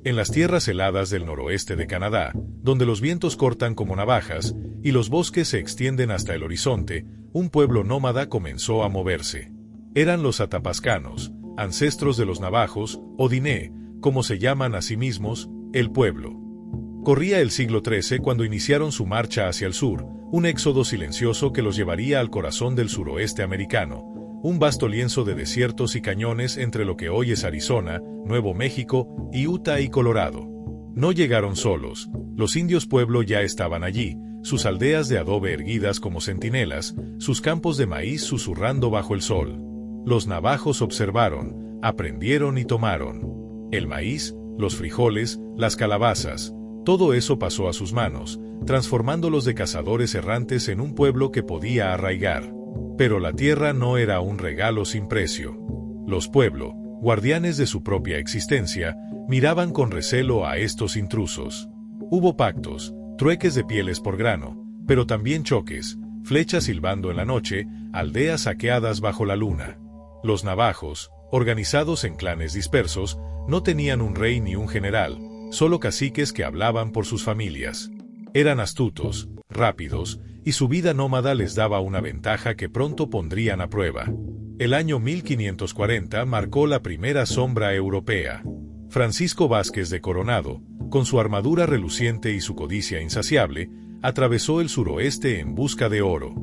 En las tierras heladas del noroeste de Canadá, donde los vientos cortan como navajas y los bosques se extienden hasta el horizonte, un pueblo nómada comenzó a moverse. Eran los atapascanos, ancestros de los navajos, o diné, como se llaman a sí mismos, el pueblo. Corría el siglo XIII cuando iniciaron su marcha hacia el sur, un éxodo silencioso que los llevaría al corazón del suroeste americano, un vasto lienzo de desiertos y cañones entre lo que hoy es Arizona, Nuevo México, Utah y Colorado. No llegaron solos, los indios pueblo ya estaban allí, sus aldeas de adobe erguidas como centinelas, sus campos de maíz susurrando bajo el sol. Los navajos observaron, aprendieron y tomaron. El maíz, los frijoles, las calabazas, todo eso pasó a sus manos, transformándolos de cazadores errantes en un pueblo que podía arraigar. Pero la tierra no era un regalo sin precio. Los pueblos, guardianes de su propia existencia, miraban con recelo a estos intrusos. Hubo pactos, trueques de pieles por grano, pero también choques, flechas silbando en la noche, aldeas saqueadas bajo la luna. Los navajos, organizados en clanes dispersos, no tenían un rey ni un general, solo caciques que hablaban por sus familias. Eran astutos, rápidos, y su vida nómada les daba una ventaja que pronto pondrían a prueba. El año 1540 marcó la primera sombra europea. Francisco Vázquez de Coronado, con su armadura reluciente y su codicia insaciable, atravesó el suroeste en busca de oro.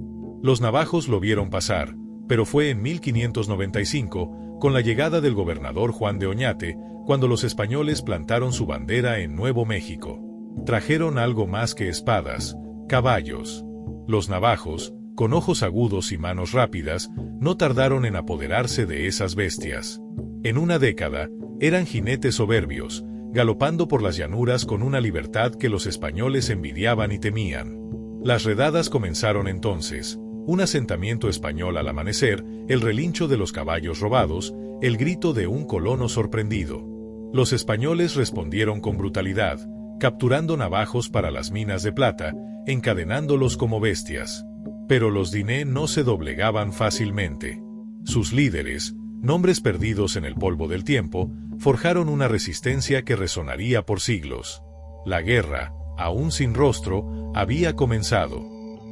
Los navajos lo vieron pasar, pero fue en 1595, con la llegada del gobernador Juan de Oñate, cuando los españoles plantaron su bandera en Nuevo México. Trajeron algo más que espadas, caballos. Los navajos, con ojos agudos y manos rápidas, no tardaron en apoderarse de esas bestias. En una década, eran jinetes soberbios, galopando por las llanuras con una libertad que los españoles envidiaban y temían. Las redadas comenzaron entonces, un asentamiento español al amanecer, el relincho de los caballos robados, el grito de un colono sorprendido. Los españoles respondieron con brutalidad, capturando navajos para las minas de plata, encadenándolos como bestias. Pero los diné no se doblegaban fácilmente. Sus líderes, nombres perdidos en el polvo del tiempo, forjaron una resistencia que resonaría por siglos. La guerra, aún sin rostro, había comenzado.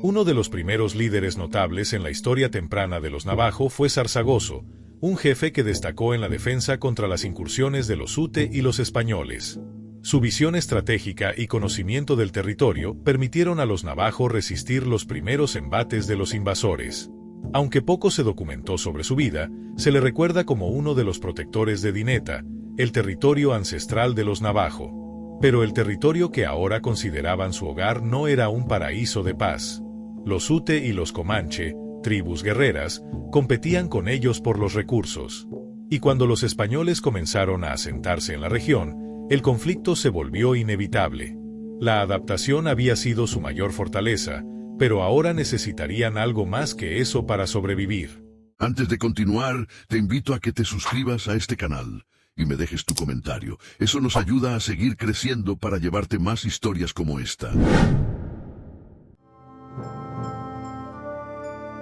Uno de los primeros líderes notables en la historia temprana de los navajo fue Zarzagoso, un jefe que destacó en la defensa contra las incursiones de los Ute y los españoles. Su visión estratégica y conocimiento del territorio permitieron a los navajo resistir los primeros embates de los invasores. Aunque poco se documentó sobre su vida, se le recuerda como uno de los protectores de Dineta, el territorio ancestral de los navajo. Pero el territorio que ahora consideraban su hogar no era un paraíso de paz. Los Ute y los Comanche, tribus guerreras, competían con ellos por los recursos. Y cuando los españoles comenzaron a asentarse en la región, el conflicto se volvió inevitable. La adaptación había sido su mayor fortaleza, pero ahora necesitarían algo más que eso para sobrevivir. Antes de continuar, te invito a que te suscribas a este canal y me dejes tu comentario. Eso nos ayuda a seguir creciendo para llevarte más historias como esta.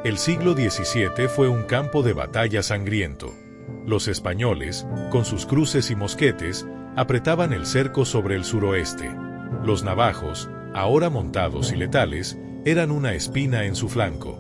El siglo XVII fue un campo de batalla sangriento. Los españoles, con sus cruces y mosquetes, apretaban el cerco sobre el suroeste. Los navajos, ahora montados y letales, eran una espina en su flanco.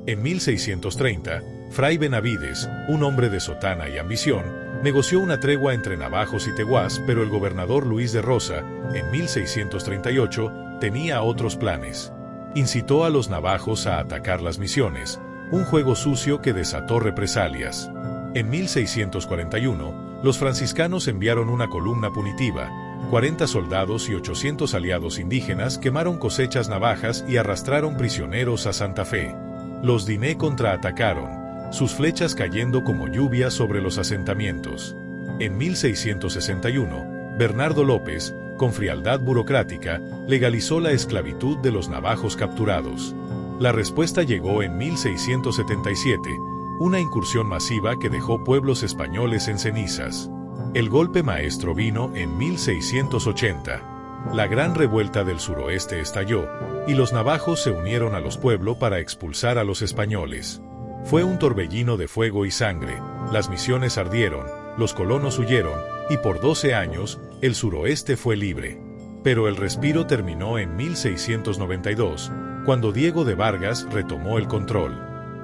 En 1630, Fray Benavides, un hombre de sotana y ambición, negoció una tregua entre navajos y teguás, pero el gobernador Luis de Rosa, en 1638, tenía otros planes. Incitó a los navajos a atacar las misiones, un juego sucio que desató represalias. En 1641, los franciscanos enviaron una columna punitiva. 40 soldados y 800 aliados indígenas quemaron cosechas navajas y arrastraron prisioneros a Santa Fe. Los diné contraatacaron, sus flechas cayendo como lluvia sobre los asentamientos. En 1661, Bernardo López, con frialdad burocrática, legalizó la esclavitud de los navajos capturados. La respuesta llegó en 1677, una incursión masiva que dejó pueblos españoles en cenizas. El golpe maestro vino en 1680. La gran revuelta del suroeste estalló, y los navajos se unieron a los pueblos para expulsar a los españoles. Fue un torbellino de fuego y sangre, las misiones ardieron, los colonos huyeron, y por 12 años, el suroeste fue libre. Pero el respiro terminó en 1692, cuando Diego de Vargas retomó el control.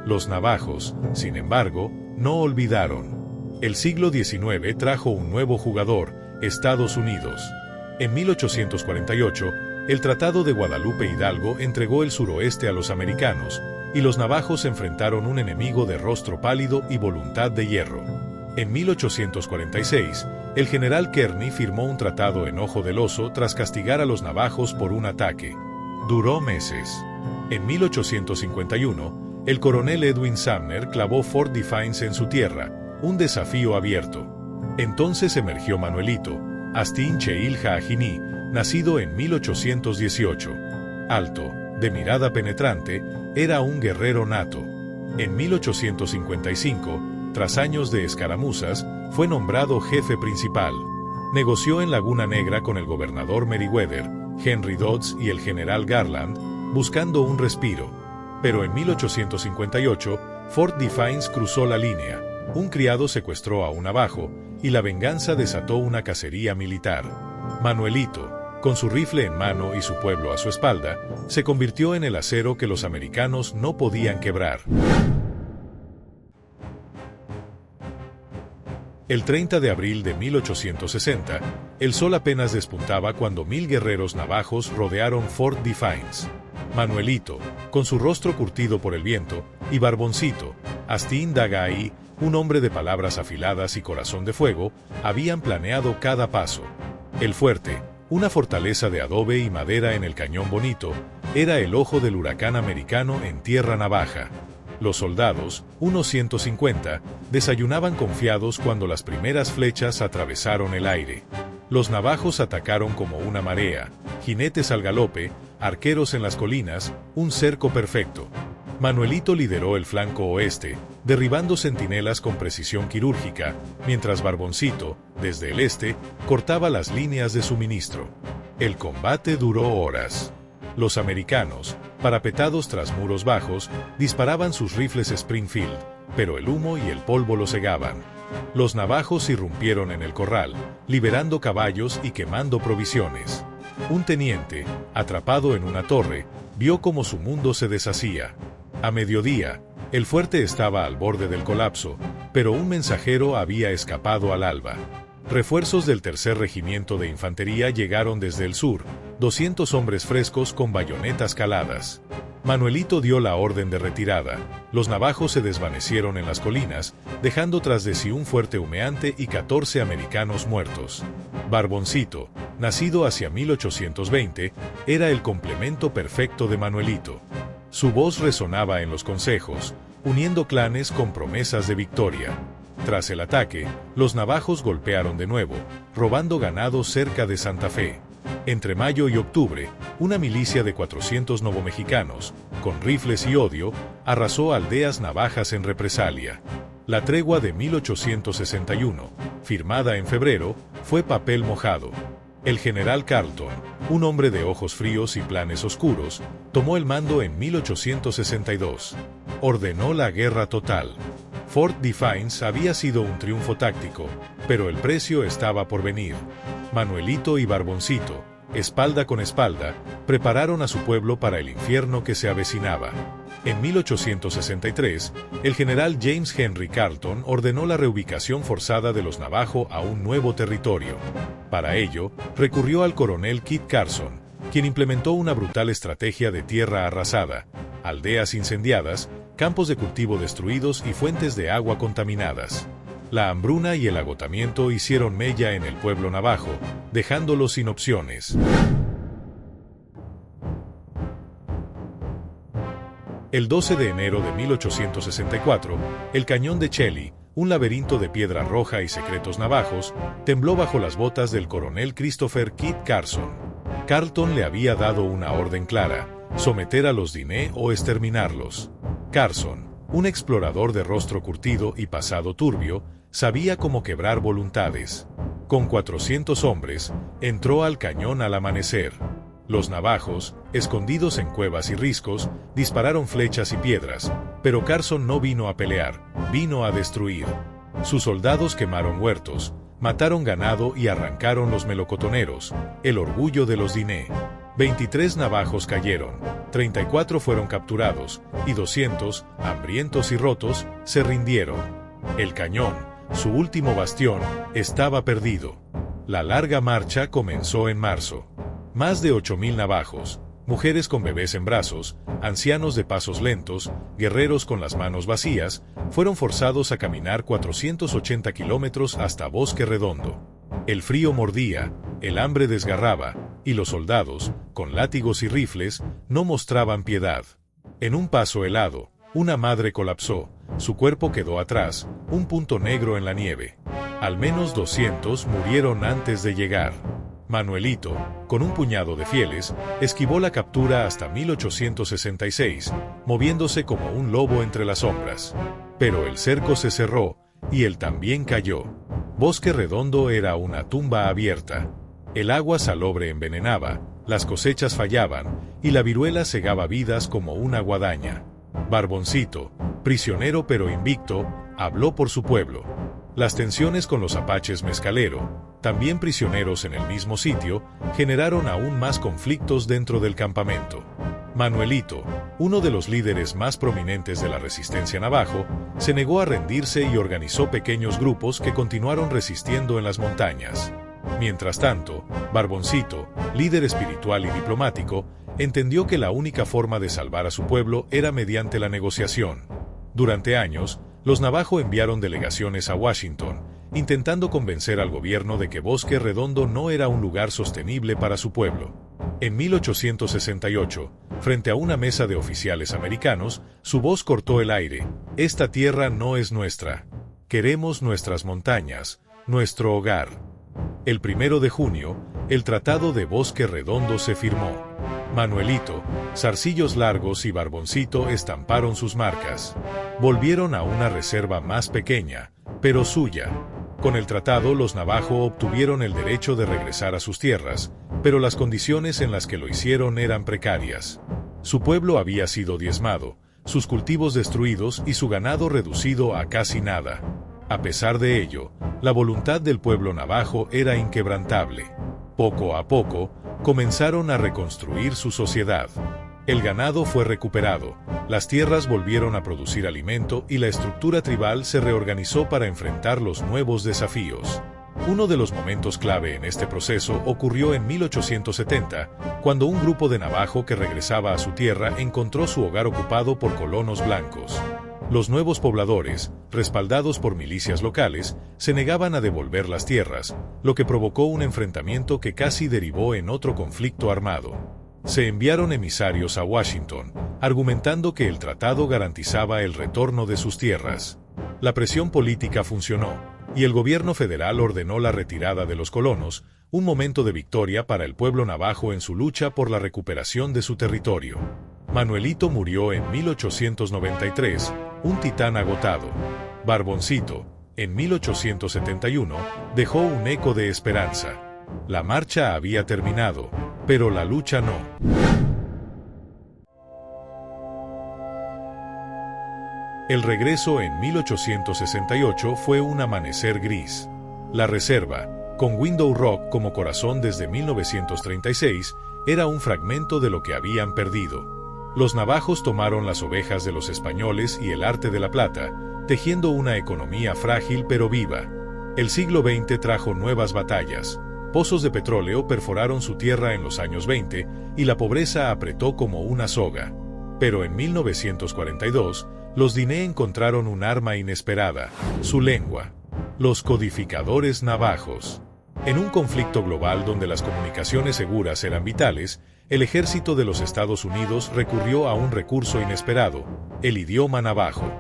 Los navajos, sin embargo, no olvidaron. El siglo XIX trajo un nuevo jugador, Estados Unidos. En 1848, el Tratado de Guadalupe Hidalgo entregó el suroeste a los americanos, y los navajos enfrentaron un enemigo de rostro pálido y voluntad de hierro. En 1846, el general Kearny firmó un tratado en Ojo del Oso tras castigar a los navajos por un ataque. Duró meses. En 1851, el coronel Edwin Sumner clavó Fort Defiance en su tierra, un desafío abierto. Entonces emergió Manuelito, Astín Cheil Jaajini, nacido en 1818. Alto, de mirada penetrante, era un guerrero nato. En 1855, tras años de escaramuzas, fue nombrado jefe principal. Negoció en Laguna Negra con el gobernador Meriwether, Henry Dodds y el general Garland, buscando un respiro. Pero en 1858, Fort Defiance cruzó la línea, un criado secuestró a un navajo, y la venganza desató una cacería militar. Manuelito, con su rifle en mano y su pueblo a su espalda, se convirtió en el acero que los americanos no podían quebrar. El 30 de abril de 1860, el sol apenas despuntaba cuando 1000 guerreros navajos rodearon Fort Defiance. Manuelito, con su rostro curtido por el viento, y Barboncito, Astín Dagaí, un hombre de palabras afiladas y corazón de fuego, habían planeado cada paso. El fuerte, una fortaleza de adobe y madera en el Cañón Bonito, era el ojo del huracán americano en tierra navaja. Los soldados, unos 150, desayunaban confiados cuando las primeras flechas atravesaron el aire. Los navajos atacaron como una marea, jinetes al galope, arqueros en las colinas, un cerco perfecto. Manuelito lideró el flanco oeste, derribando centinelas con precisión quirúrgica, mientras Barboncito, desde el este, cortaba las líneas de suministro. El combate duró horas. Los americanos, parapetados tras muros bajos, disparaban sus rifles Springfield, pero el humo y el polvo los cegaban. Los navajos irrumpieron en el corral, liberando caballos y quemando provisiones. Un teniente, atrapado en una torre, vio cómo su mundo se deshacía. A mediodía, el fuerte estaba al borde del colapso, pero un mensajero había escapado al alba. Refuerzos del tercer regimiento de infantería llegaron desde el sur, 200 hombres frescos con bayonetas caladas. Manuelito dio la orden de retirada. Los navajos se desvanecieron en las colinas, dejando tras de sí un fuerte humeante y 14 americanos muertos. Barboncito, nacido hacia 1820, era el complemento perfecto de Manuelito. Su voz resonaba en los consejos, uniendo clanes con promesas de victoria. Tras el ataque, los navajos golpearon de nuevo, robando ganado cerca de Santa Fe. Entre mayo y octubre, una milicia de 400 novomexicanos, con rifles y odio, arrasó aldeas navajas en represalia. La tregua de 1861, firmada en febrero, fue papel mojado. El general Carleton, un hombre de ojos fríos y planes oscuros, tomó el mando en 1862. Ordenó la guerra total. Fort Defiance había sido un triunfo táctico, pero el precio estaba por venir. Manuelito y Barboncito, espalda con espalda, prepararon a su pueblo para el infierno que se avecinaba. En 1863, el general James Henry Carleton ordenó la reubicación forzada de los navajo a un nuevo territorio. Para ello, recurrió al coronel Kit Carson, quien implementó una brutal estrategia de tierra arrasada, aldeas incendiadas, campos de cultivo destruidos y fuentes de agua contaminadas. La hambruna y el agotamiento hicieron mella en el pueblo navajo, dejándolo sin opciones. El 12 de enero de 1864, el cañón de Chelly, un laberinto de piedra roja y secretos navajos, tembló bajo las botas del coronel Christopher Kit Carson. Carleton le había dado una orden clara: someter a los Diné o exterminarlos. Carson, un explorador de rostro curtido y pasado turbio, sabía cómo quebrar voluntades. Con 400 hombres, entró al cañón al amanecer. Los navajos, escondidos en cuevas y riscos, dispararon flechas y piedras, pero Carson no vino a pelear, vino a destruir. Sus soldados quemaron huertos, Mataron ganado y arrancaron los melocotoneros, el orgullo de los Diné. 23 navajos cayeron, 34 fueron capturados, y 200, hambrientos y rotos, se rindieron. El cañón, su último bastión, estaba perdido. La larga marcha comenzó en marzo. Más de 8.000 navajos, mujeres con bebés en brazos, ancianos de pasos lentos, guerreros con las manos vacías, fueron forzados a caminar 480 kilómetros hasta Bosque Redondo. El frío mordía, el hambre desgarraba, y los soldados, con látigos y rifles, no mostraban piedad. En un paso helado, una madre colapsó, su cuerpo quedó atrás, un punto negro en la nieve. Al menos 200 murieron antes de llegar. Manuelito, con un puñado de fieles, esquivó la captura hasta 1866, moviéndose como un lobo entre las sombras. Pero el cerco se cerró, y él también cayó. Bosque Redondo era una tumba abierta. El agua salobre envenenaba, las cosechas fallaban, y la viruela cegaba vidas como una guadaña. Barboncito, prisionero pero invicto, habló por su pueblo. Las tensiones con los apaches mezcalero, también prisioneros en el mismo sitio, generaron aún más conflictos dentro del campamento. Manuelito, uno de los líderes más prominentes de la resistencia navajo, se negó a rendirse y organizó pequeños grupos que continuaron resistiendo en las montañas. Mientras tanto, Barboncito, líder espiritual y diplomático, entendió que la única forma de salvar a su pueblo era mediante la negociación. Durante años, los navajo enviaron delegaciones a Washington, intentando convencer al gobierno de que Bosque Redondo no era un lugar sostenible para su pueblo. En 1868, frente a una mesa de oficiales americanos, su voz cortó el aire: «Esta tierra no es nuestra. Queremos nuestras montañas, nuestro hogar». El 1 de junio, el Tratado de Bosque Redondo se firmó. Manuelito, Zarcillos Largos y Barboncito estamparon sus marcas. Volvieron a una reserva más pequeña, pero suya. Con el tratado, los navajo obtuvieron el derecho de regresar a sus tierras, pero las condiciones en las que lo hicieron eran precarias. Su pueblo había sido diezmado, sus cultivos destruidos y su ganado reducido a casi nada. A pesar de ello, la voluntad del pueblo navajo era inquebrantable. Poco a poco, comenzaron a reconstruir su sociedad. El ganado fue recuperado, las tierras volvieron a producir alimento y la estructura tribal se reorganizó para enfrentar los nuevos desafíos. Uno de los momentos clave en este proceso ocurrió en 1870, cuando un grupo de navajo que regresaba a su tierra encontró su hogar ocupado por colonos blancos. Los nuevos pobladores, respaldados por milicias locales, se negaban a devolver las tierras, lo que provocó un enfrentamiento que casi derivó en otro conflicto armado. Se enviaron emisarios a Washington, argumentando que el tratado garantizaba el retorno de sus tierras. La presión política funcionó, y el gobierno federal ordenó la retirada de los colonos, un momento de victoria para el pueblo navajo en su lucha por la recuperación de su territorio. Manuelito murió en 1893, un titán agotado. Barboncito, en 1871, dejó un eco de esperanza. La marcha había terminado, pero la lucha no. El regreso en 1868 fue un amanecer gris. La reserva, con Window Rock como corazón desde 1936, era un fragmento de lo que habían perdido. Los navajos tomaron las ovejas de los españoles y el arte de la plata, tejiendo una economía frágil pero viva. El siglo XX trajo nuevas batallas. Pozos de petróleo perforaron su tierra en los años 20 y la pobreza apretó como una soga. Pero en 1942, los Diné encontraron un arma inesperada: su lengua. Los codificadores navajos. En un conflicto global donde las comunicaciones seguras eran vitales, el ejército de los Estados Unidos recurrió a un recurso inesperado: el idioma navajo.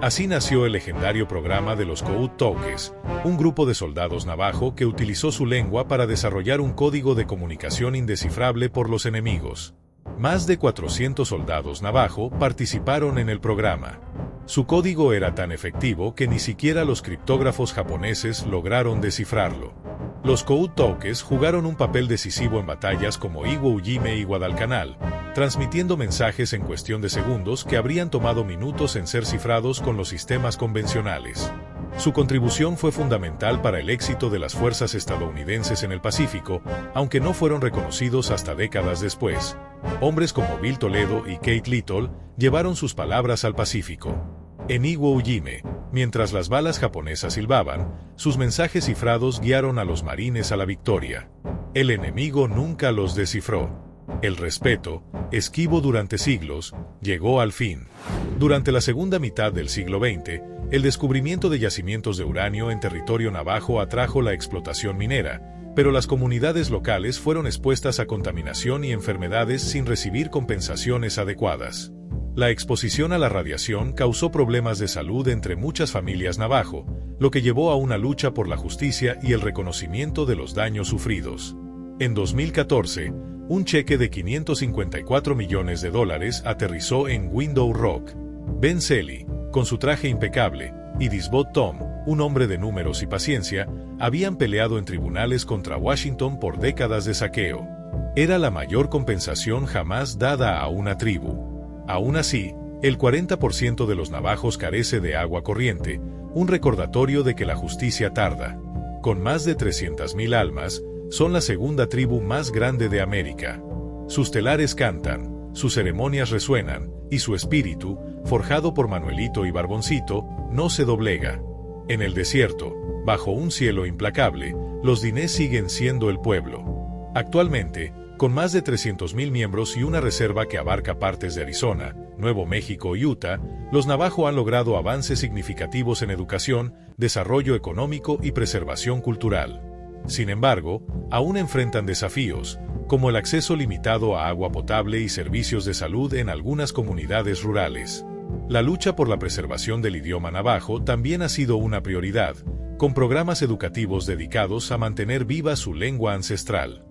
Así nació el legendario programa de los Cout-Toques, un grupo de soldados navajo que utilizó su lengua para desarrollar un código de comunicación indescifrable por los enemigos. Más de 400 soldados navajo participaron en el programa. Su código era tan efectivo que ni siquiera los criptógrafos japoneses lograron descifrarlo. Los Cout-Toques jugaron un papel decisivo en batallas como Iwo Ujime y Guadalcanal, transmitiendo mensajes en cuestión de segundos que habrían tomado minutos en ser cifrados con los sistemas convencionales. Su contribución fue fundamental para el éxito de las fuerzas estadounidenses en el Pacífico, aunque no fueron reconocidos hasta décadas después. Hombres como Bill Toledo y Kate Little llevaron sus palabras al Pacífico. En Iwo Jime, mientras las balas japonesas silbaban, sus mensajes cifrados guiaron a los marines a la victoria. El enemigo nunca los descifró. El respeto, esquivo durante siglos, llegó al fin. Durante la segunda mitad del siglo XX, el descubrimiento de yacimientos de uranio en territorio navajo atrajo la explotación minera, pero las comunidades locales fueron expuestas a contaminación y enfermedades sin recibir compensaciones adecuadas. La exposición a la radiación causó problemas de salud entre muchas familias navajo, lo que llevó a una lucha por la justicia y el reconocimiento de los daños sufridos. En 2014, un cheque de $554 millones aterrizó en Window Rock. Ben Selly, con su traje impecable, y Disbot Tom, un hombre de números y paciencia, habían peleado en tribunales contra Washington por décadas de saqueo. Era la mayor compensación jamás dada a una tribu. Aún así, el 40% de los navajos carece de agua corriente, un recordatorio de que la justicia tarda. Con más de 300.000 almas, son la segunda tribu más grande de América. Sus telares cantan, sus ceremonias resuenan, y su espíritu, forjado por Manuelito y Barboncito, no se doblega. En el desierto, bajo un cielo implacable, los Dinés siguen siendo el pueblo. Actualmente, con más de 300.000 miembros y una reserva que abarca partes de Arizona, Nuevo México y Utah, los navajo han logrado avances significativos en educación, desarrollo económico y preservación cultural. Sin embargo, aún enfrentan desafíos, como el acceso limitado a agua potable y servicios de salud en algunas comunidades rurales. La lucha por la preservación del idioma navajo también ha sido una prioridad, con programas educativos dedicados a mantener viva su lengua ancestral.